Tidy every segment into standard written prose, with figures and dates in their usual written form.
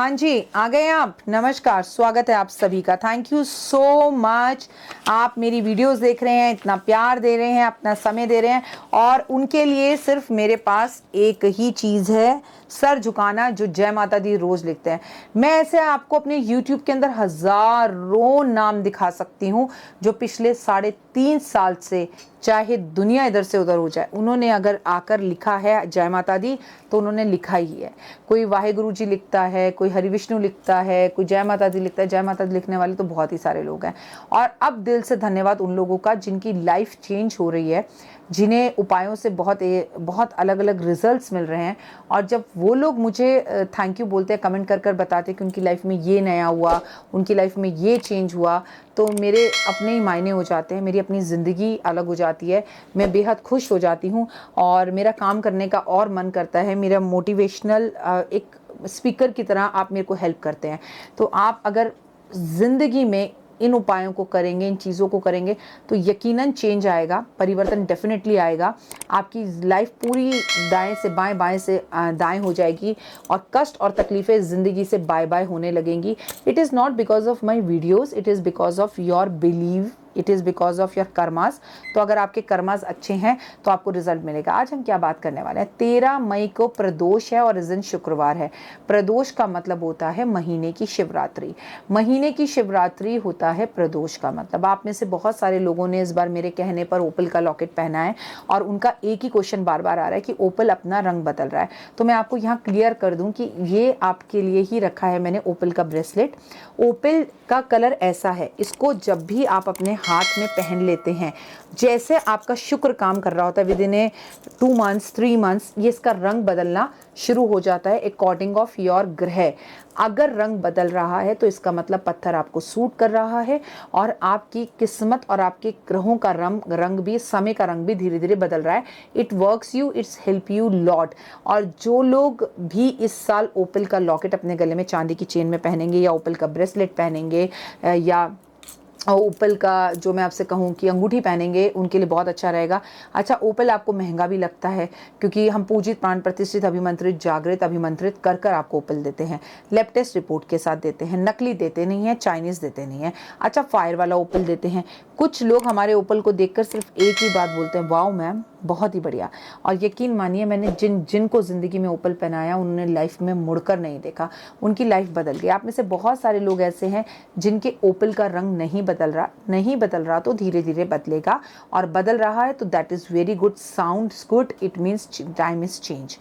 हाँ जी, आ गए आप। नमस्कार, स्वागत है आप सभी का। Thank you so much. आप मेरी वीडियोस देख रहे हैं, इतना प्यार दे रहे हैं, अपना समय दे रहे हैं, और उनके लिए सिर्फ मेरे पास एक ही चीज़ है, सर झुकाना, जो जय माता दी रोज लिखते हैं। मैं ऐसे आपको अपने YouTube के अंदर हजारों नाम दिखा सकती हूँ जो पिछले 3.5 साल से, चाहे दुनिया इधर से उधर हो जाए, उन्होंने अगर आकर लिखा है जय माता दी तो उन्होंने लिखा ही है। कोई वाहेगुरु जी लिखता है, कोई हरिविष्णु लिखता है, कोई जय माता दी लिखता है। जय माता दी लिखने वाले तो बहुत ही सारे लोग हैं, और अब दिल से धन्यवाद उन लोगों का जिनकी लाइफ चेंज हो रही है, जिन्हें उपायों से बहुत अलग अलग रिजल्ट्स मिल रहे हैं। और जब वो लोग मुझे थैंक यू बोलते हैं, कमेंट कर कर बताते हैं कि उनकी लाइफ में ये नया हुआ, उनकी लाइफ में ये चेंज हुआ, तो मेरे अपने ही मायने हो जाते हैं, मेरी अपनी ज़िंदगी अलग हो जाती है। मैं बेहद खुश हो जाती हूँ और मेरा काम करने का और मन करता है। मेरा मोटिवेशनल एक स्पीकर की तरह आप मेरे को हेल्प करते हैं। तो आप अगर ज़िंदगी में इन उपायों को करेंगे, इन चीज़ों को करेंगे, तो यकीनन चेंज आएगा, परिवर्तन डेफिनेटली आएगा। आपकी लाइफ पूरी दाएं से बाएं, बाएं से दाएं हो जाएगी, और कष्ट और तकलीफ़ें ज़िंदगी से बाय बाय होने लगेंगी। It is not because of my videos, it is because of your believe, it is because of your karmas. तो अगर आपके कर्मास अच्छे हैं तो आपको रिजल्ट मिलेगा। आज हम क्या बात करने वाले हैं? 13 मई को प्रदोष है और इस दिन शुक्रवार है। प्रदोष का मतलब होता है महीने की शिवरात्रि। महीने की शिवरात्रि होता है प्रदोष का मतलब। आप में से बहुत सारे लोगों ने इस बार मेरे कहने पर ओपल का लॉकेट पहना है, और उनका एक ही क्वेश्चन बार बार आ रहा है कि ओपल अपना रंग बदल रहा है। तो मैं आपको यहाँ क्लियर कर दूं कि ये आपके लिए ही रखा है मैंने ओपल का ब्रेसलेट। ओपल का कलर ऐसा है, इसको जब भी आप अपने हाथ में पहन लेते हैं, जैसे आपका शुक्र काम कर रहा होता है, with in A 2 months 3 months ये इसका रंग बदलना शुरू हो जाता है अकॉर्डिंग ऑफ योर ग्रह। अगर रंग बदल रहा है तो इसका मतलब पत्थर आपको सूट कर रहा है, और आपकी किस्मत और आपके ग्रहों का रंग भी, समय का रंग भी धीरे धीरे बदल रहा है। It works you, it's help you lot. और जो लोग भी इस साल ओपल का लॉकेट अपने गले में चांदी की चेन में पहनेंगे, या ओपल का ब्रेसलेट पहनेंगे, या ओपल का जो मैं आपसे कहूँ कि अंगूठी पहनेंगे, उनके लिए बहुत अच्छा रहेगा। अच्छा, ओपल आपको महंगा भी लगता है, क्योंकि हम पूजित, प्राण प्रतिष्ठित, अभिमंत्रित, जागृत, अभिमंत्रित कर कर आपको ओपल देते हैं। लैब टेस्ट रिपोर्ट के साथ देते हैं, नकली देते नहीं है, चाइनीज़ देते नहीं है। अच्छा, फायर वाला ओपल देते हैं। कुछ लोग हमारे ओपल को देखकर सिर्फ एक ही बात बोलते हैं, वाओ मैम, बहुत ही बढ़िया। और यकीन मानिए, मैंने जिनको ज़िंदगी में ओपल पहनाया, उन्होंने लाइफ में मुड़कर नहीं देखा, उनकी लाइफ बदल गई। आप में से बहुत सारे लोग ऐसे हैं जिनके ओपल का रंग नहीं बदल रहा, तो धीरे धीरे बदलेगा, और बदल रहा है तो that is very good, sounds good, it means time is change.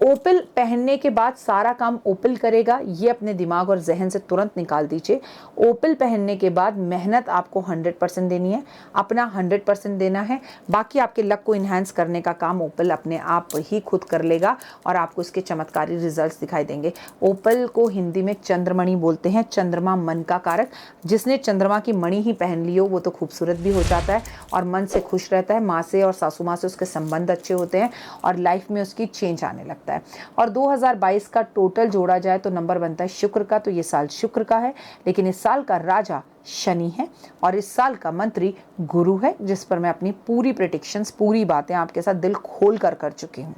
Opal पहनने के बाद सारा काम ओपल करेगा, ये अपने दिमाग और जहन से तुरंत निकाल दीजिए। ओपल पहनने के बाद मेहनत आपको 100% देनी है, अपना 100% देना है। बाकी आपके लक को इन्हांस करने का काम ओपल अपने आप ही खुद कर लेगा, और आपको इसके चमत्कारी रिजल्ट्स दिखाई देंगे। ओपल को हिंदी में चंद्रमणि बोलते हैं, चंद्रमा मन का कारक। जिसने चंद्रमा की मणि ही पहन ली हो वो तो खूबसूरत भी हो जाता है, और मन से खुश रहता है। माँ से और सासू माँ से उसके संबंध अच्छे होते हैं, और लाइफ में उसकी चेंज आने लगता है। और 2022 का टोटल जोड़ा जाए तो नंबर बनता है शुक्र का। तो ये साल शुक्र का है, लेकिन इस साल का राजा शनि है, और इस साल का मंत्री गुरु है, जिस पर मैं अपनी पूरी प्रेडिक्शंस, पूरी बातें आपके साथ दिल खोल कर चुकी हूँ।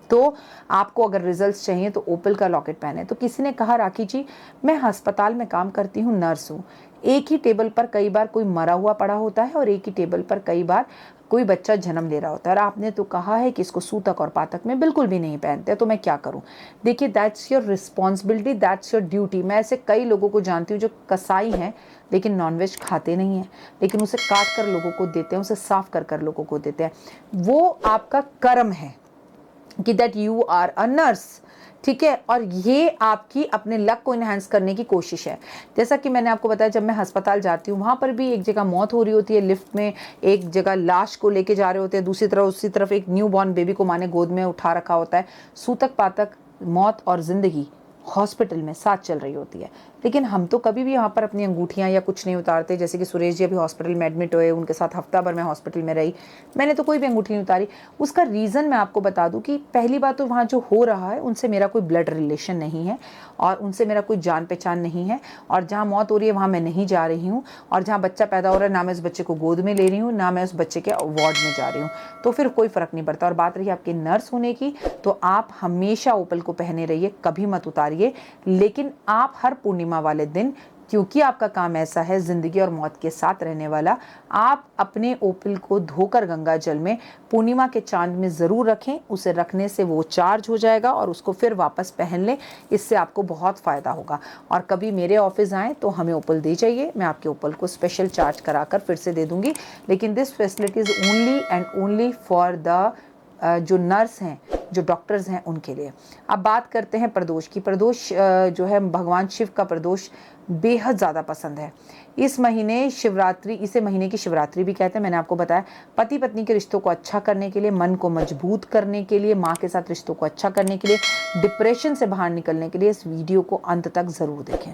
तो आपको अगर रिजल्ट्स चाहिए तो ओपल का लॉकेट पहने। तो किसी ने कहा, राखी जी, मैं अस्पताल में काम करती हूँ, नर्स हूँ। एक ही टेबल पर कई बार कोई मरा हुआ पड़ा होता है, और एक ही टेबल पर कई बार कोई बच्चा जन्म ले रहा होता है, और आपने तो कहा है कि इसको सूतक और पातक में बिल्कुल भी नहीं पहनते, तो मैं क्या करूं? देखिए, that's your responsibility, that's your duty. मैं ऐसे कई लोगों को जानती हूँ जो कसाई हैं, लेकिन नॉनवेज खाते नहीं हैं, लेकिन उसे काट कर लोगों को देते हैं, उसे साफ कर कर लोगों को देते हैं। वो आपका कर्म है कि that you are a nurse, ठीक है। और ये आपकी अपने लक को इन्हांस करने की कोशिश है। जैसा कि मैंने आपको बताया, जब मैं अस्पताल जाती हूँ, वहाँ पर भी एक जगह मौत हो रही होती है, लिफ्ट में एक जगह लाश को लेके जा रहे होते हैं, दूसरी तरफ उसी तरफ एक न्यू बॉर्न बेबी को माँ ने गोद में उठा रखा होता है। सूतक पातक, मौत और जिंदगी हॉस्पिटल में साथ चल रही होती है, लेकिन हम तो कभी भी यहाँ पर अपनी अंगूठियाँ या कुछ नहीं उतारते। जैसे कि सुरेश जी अभी हॉस्पिटल में एडमिट हुए, उनके साथ हफ्ता भर मैं हॉस्पिटल में रही, मैंने तो कोई भी अंगूठी नहीं उतारी। उसका रीज़न मैं आपको बता दूं कि पहली बात तो वहाँ जो हो रहा है उनसे मेरा कोई ब्लड रिलेशन नहीं है, और उनसे मेरा कोई जान पहचान नहीं है, और जहाँ मौत हो रही है वहाँ मैं नहीं जा रही हूँ, और जहाँ बच्चा पैदा हो रहा है ना मैं उस बच्चे को गोद में ले रही हूँ, ना मैं उस बच्चे के वार्ड में जा रही हूँ, तो फिर कोई फ़र्क नहीं पड़ता। और बात रही आपके नर्स होने की, तो आप हमेशा ओपल को पहने रहिए, कभी मत उतारिए। करिए, लेकिन आप हर पूर्णिमा वाले दिन, क्योंकि आपका काम ऐसा है जिंदगी और मौत के साथ रहने वाला, आप अपने ओपल को धोकर गंगा जल में पूर्णिमा के चांद में ज़रूर रखें। उसे रखने से वो चार्ज हो जाएगा और उसको फिर वापस पहन लें। इससे आपको बहुत फ़ायदा होगा। और कभी मेरे ऑफिस आएँ तो हमें ओपल दे जाइए, मैं आपके ओपल को स्पेशल चार्ज कराकर फिर से दे दूँगी। लेकिन this facility is only and only for the जो नर्स हैं, जो डॉक्टर्स हैं, उनके लिए। अब बात करते हैं प्रदोष की। प्रदोष जो है भगवान शिव का प्रदोष बेहद ज़्यादा पसंद है। इस महीने शिवरात्रि, इसे महीने की शिवरात्रि भी कहते हैं। मैंने आपको बताया, पति पत्नी के रिश्तों को अच्छा करने के लिए, मन को मजबूत करने के लिए, माँ के साथ रिश्तों को अच्छा करने के लिए, डिप्रेशन से बाहर निकलने के लिए इस वीडियो को अंत तक ज़रूर देखें।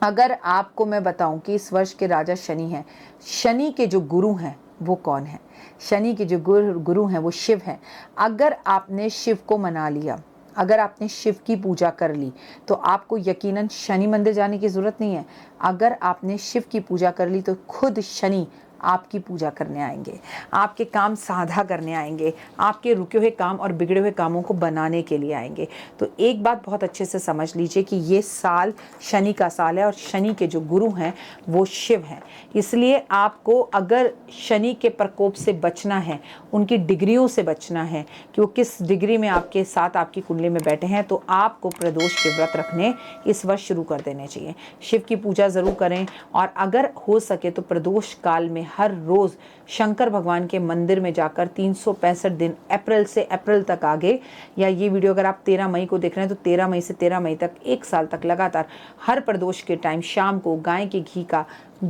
अगर आपको मैं बताऊं कि इस वर्ष के राजा शनि हैं, शनि के जो गुरु हैं वो कौन है? शनि के जो गुरु हैं वो शिव हैं। अगर आपने शिव को मना लिया, अगर आपने शिव की पूजा कर ली, तो आपको यकीनन शनि मंदिर जाने की ज़रूरत नहीं है। अगर आपने शिव की पूजा कर ली तो खुद शनि आपकी पूजा करने आएंगे, आपके काम साधा करने आएंगे, आपके रुके हुए काम और बिगड़े हुए कामों को बनाने के लिए आएंगे। तो एक बात बहुत अच्छे से समझ लीजिए कि ये साल शनि का साल है और शनि के जो गुरु हैं वो शिव हैं। इसलिए आपको अगर शनि के प्रकोप से बचना है, उनकी डिग्रियों से बचना है कि वो किस डिग्री में आपके साथ आपकी कुंडली में बैठे हैं, तो आपको प्रदोष के व्रत रखने इस वर्ष शुरू कर देने चाहिए। शिव की पूजा ज़रूर करें और अगर हो सके तो प्रदोष काल में हर रोज शंकर भगवान के मंदिर में जाकर 365 दिन, अप्रैल से अप्रैल तक आगे, या ये वीडियो अगर आप 13 मई को देख रहे हैं तो 13 मई से 13 मई तक, एक साल तक लगातार हर प्रदोष के टाइम शाम को गाय के घी का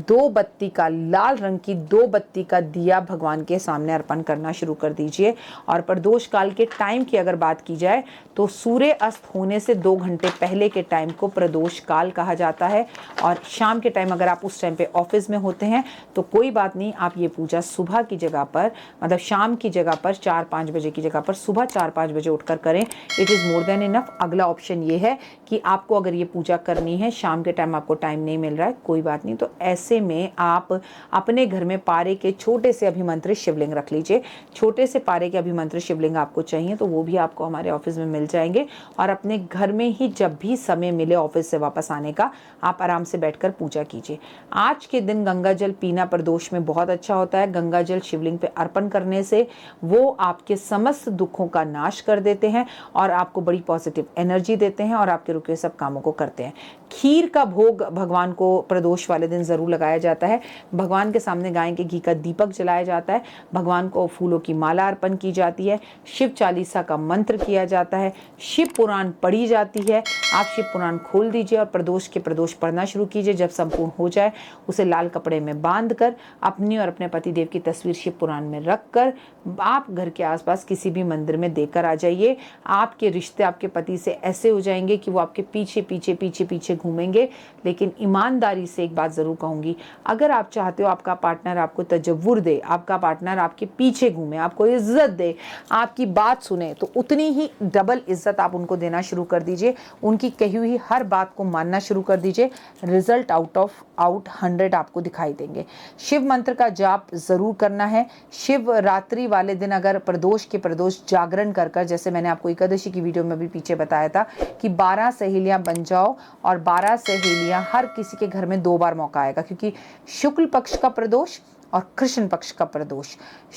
2 बत्ती का, लाल रंग की 2 बत्ती का दिया भगवान के सामने अर्पण करना शुरू कर दीजिए। और प्रदोष काल के टाइम की अगर बात की जाए तो सूर्य अस्त होने से 2 घंटे पहले के टाइम को प्रदोष काल कहा जाता है। और शाम के टाइम अगर आप उस टाइम पे ऑफिस में होते हैं तो कोई बात नहीं, आप ये पूजा सुबह की जगह पर, मतलब शाम की जगह पर 4-5 बजे की जगह पर सुबह 4-5 बजे उठकर करें। It is more than enough. अगला ऑप्शन ये है कि आपको अगर ये पूजा करनी है, शाम के टाइम आपको टाइम नहीं मिल रहा है, कोई बात नहीं, तो ऐसे में आप अपने घर में पारे के छोटे से अभिमंत्रित शिवलिंग रख लीजिए। छोटे से पारे के अभिमंत्रित शिवलिंग आपको चाहिए तो वो भी आपको हमारे ऑफिस में मिल जाएंगे। और अपने घर में ही जब भी समय मिले ऑफिस से वापस आने का, आप आराम से बैठकर पूजा कीजिए। आज के दिन गंगा जल पीना प्रदोष में बहुत अच्छा होता है। गंगा जल शिवलिंग पे अर्पण करने से वो आपके समस्त दुखों का नाश कर देते हैं और आपको बड़ी पॉजिटिव एनर्जी देते हैं और आपके रुके सब कामों को करते हैं। खीर का भोग भगवान को प्रदोष वाले दिन जरूर लगाया जाता है। भगवान के सामने गाय के घी का दीपक जलाया जाता है। भगवान को फूलों की माला अर्पण की जाती है। शिव चालीसा का मंत्र किया जाता है। शिव पुराण पढ़ी जाती है। आप शिव पुराण खोल दीजिए और प्रदोष के प्रदोष पढ़ना शुरू कीजिए। जब संपूर्ण हो जाए उसे लाल कपड़े में बांध कर अपनी और अपने पतिदेव की तस्वीर शिव पुराण में रख कर आप घर के आसपास किसी भी मंदिर में देकर आ जाइए। आपके रिश्ते आपके पति से ऐसे हो जाएंगे कि वो आपके पीछे पीछे पीछे पीछे घूमेंगे। लेकिन ईमानदारी से एक बात जरूर कहूंगी, अगर आप चाहते हो आपका पार्टनर आपको तजव्वुर दे, आपका पार्टनर आपके पीछे घूमे, आपको इज्जत दे, आपकी बात सुने, तो उतनी ही डबल इज्जत आप उनको देना शुरू कर दीजिए। उनकी कही हुई हर बात को मानना शुरू कर दीजिए। रिजल्ट आउट 100 आपको दिखाई देंगे। शिव मंत्र का जाप जरूर करना है। शिव रात्रि वाले दिन अगर प्रदोष के प्रदोष जागरण कर कर, जैसे मैंने आपको एकादशी की वीडियो में भी पीछे बताया था कि 12 सहेलियां बन जाओ और 12 सहेलियां, हर किसी के घर में 2 बार मौका आएगा, क्योंकि शुक्ल पक्ष का प्रदोष और कृष्ण पक्ष का प्रदोष,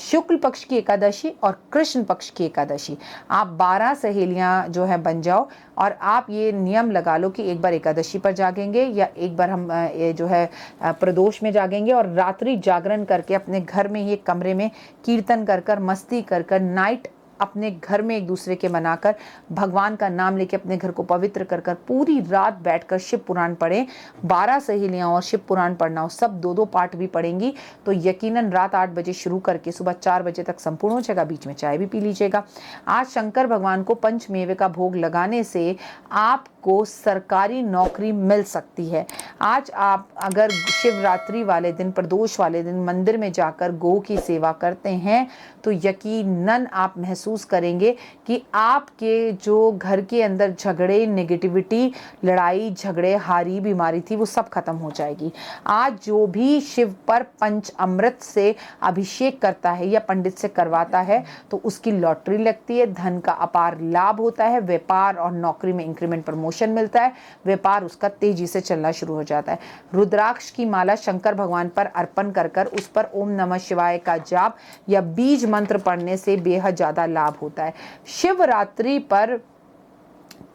शुक्ल पक्ष की एकादशी और कृष्ण पक्ष की एकादशी, आप 12 सहेलियां जो है बन जाओ। और आप ये नियम लगा लो कि एक बार एकादशी पर जागेंगे या एक बार हम ये जो है प्रदोष में जागेंगे और रात्रि जागरण करके अपने घर में ही कमरे में कीर्तन कर कर, मस्ती कर कर, नाइट अपने घर में एक दूसरे के मनाकर, भगवान का नाम लेके अपने घर को पवित्र कर कर पूरी रात बैठकर शिव पुराण पढ़ें। 12 सहेलियां और शिव पुराण पढ़ना हो, सब 2-2 पाठ भी पढ़ेंगी तो यकीनन रात 8 बजे शुरू करके सुबह 4 बजे तक संपूर्ण हो जाएगा। बीच में चाय भी पी लीजिएगा। आज शंकर भगवान को पंचमेवे का भोग लगाने से आपको सरकारी नौकरी मिल सकती है। आज आप अगर शिवरात्रि वाले दिन, प्रदोष वाले दिन मंदिर में जाकर गौ की सेवा करते हैं तो यकीनन आप महसूस करेंगे कि आपके जो घर के अंदर झगड़े, नेगेटिविटी, लड़ाई झगड़े, हारी बीमारी थी, वो सब खत्म हो जाएगी। आज जो भी शिव पर पंच अमृत से अभिषेक करता है या पंडित से करवाता है तो उसकी लॉटरी लगती है, धन का अपार लाभ होता है, व्यापार और नौकरी में इंक्रीमेंट, प्रमोशन प्रमोशन मिलता है, व्यापार उसका तेजी से चलना शुरू हो जाता है। रुद्राक्ष की माला शंकर भगवान पर अर्पण कर कर उस पर ओम नमः शिवाय का जाप या बीज मंत्र पढ़ने से बेहद ज़्यादा लाभ होता है। शिवरात्रि पर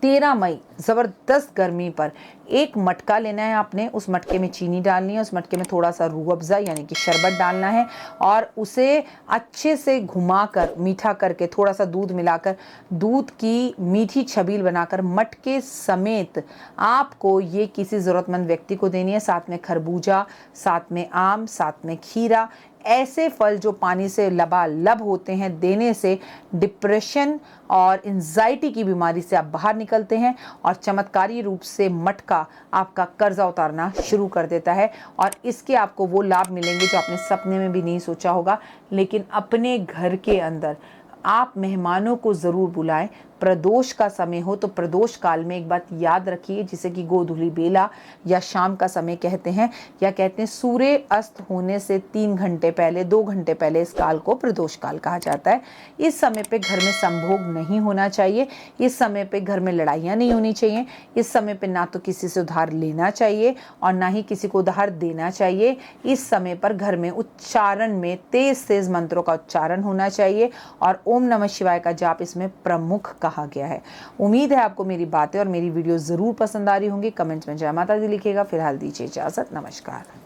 13 मई ज़बरदस्त गर्मी पर एक मटका लेना है आपने, उस मटके में चीनी डालनी है, उस मटके में थोड़ा सा रूह अफ़ज़ा यानी कि शरबत डालना है और उसे अच्छे से घुमाकर मीठा करके थोड़ा सा दूध मिलाकर दूध की मीठी छबील बनाकर मटके समेत आपको ये किसी ज़रूरतमंद व्यक्ति को देनी है। साथ में खरबूजा, साथ में आम, साथ में खीरा, ऐसे फल जो पानी से लबालब होते हैं देने से डिप्रेशन और एंजाइटी की बीमारी से आप बाहर निकलते हैं और चमत्कारी रूप से मटका आपका कर्जा उतारना शुरू कर देता है और इसके आपको वो लाभ मिलेंगे जो आपने सपने में भी नहीं सोचा होगा। लेकिन अपने घर के अंदर आप मेहमानों को ज़रूर बुलाएं। प्रदोष का समय हो तो प्रदोष काल में एक बात याद रखिए, जिसे कि गोधूली बेला या शाम का समय कहते हैं, या कहते हैं सूर्य अस्त होने से 3 घंटे पहले, 2 घंटे पहले इस काल को प्रदोष काल कहा जाता है। इस समय पे घर में संभोग नहीं होना चाहिए, इस समय पे घर में लड़ाइयाँ नहीं होनी चाहिए, इस समय पे ना तो किसी से उधार लेना चाहिए और ना ही किसी को उधार देना चाहिए। इस समय पर घर में उच्चारण में तेज तेज मंत्रों का उच्चारण होना चाहिए और ओम नमः शिवाय का जाप इसमें प्रमुख कहा गया है। उम्मीद है आपको मेरी बातें और मेरी वीडियो जरूर पसंद आ रही होंगी। कमेंट्स में जय माता दी लिखिएगा। फिलहाल दीजिए इजाजत, नमस्कार।